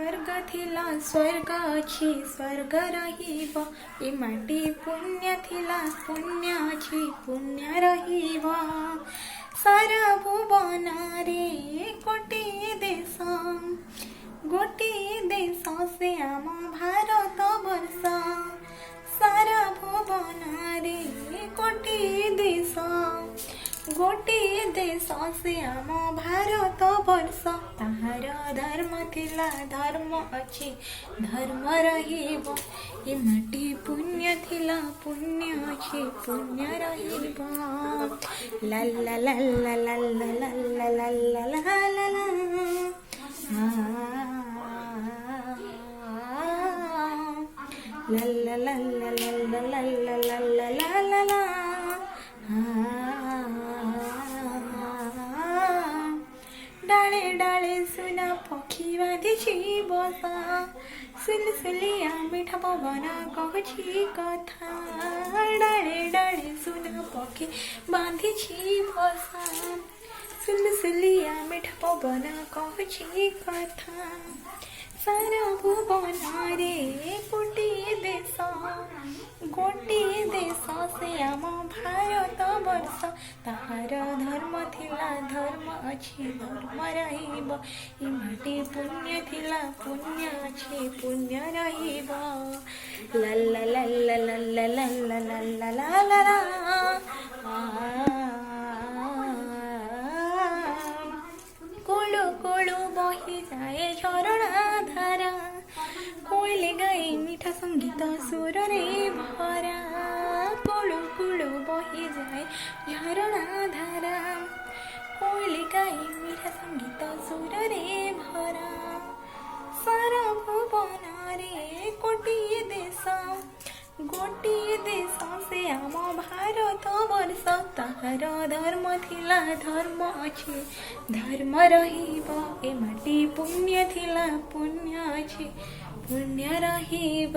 स्वर्ग थिला स्वर्ग अछि स्वर्ग रहिब ए माटी पुण्य थिला पुण्य अछि पुण्य रहिब सारा भुवन रे गोटे देश से आम भारत वर्ष सारा भुवन रे गोटे देश से आम भारत वर्ष ताहार धर्म थिला धर्म अछि धर्म रहिब ए माटी पुण्य थिला पुण्य अछि पुण्य रहिब ला ला ला ला ला ला ला ला ला ला ला La la la la la la la la la la la la la डाले डाले सुना पक्षी बांधिछि बसा सुलसुलिया मीठा पवन कहछि कथा डाले डाले सुना पक्षी बांधिछि बसा सुलसुलिया मीठा पवन कहछि कथा सारा भुवन रे गोटे देश से आम भारत वर्ष ताहार धर्म थिला धर्म अछि धर्म रहिब ए माटी पुण्य थिला पुण्य अछि पुण्य रहिब ला ला ला ला ला ला ला ला ला ला ला ला कोळु कोळु बही जाए झरणा धारा कोइले गाई मीठा संगीत सुर रे भरा कोळु कोळु बही जाए झरणा धारा कोइले गाई मीठा संगीत सुर रे भरा सारा भुवन रे गोटे देश से आम भारत वर्ष ताहार धर्म थिला धर्म अछि धर्म रहिब ए माटी पुण्य थिला पुण्य अछि पुण्य रहिब।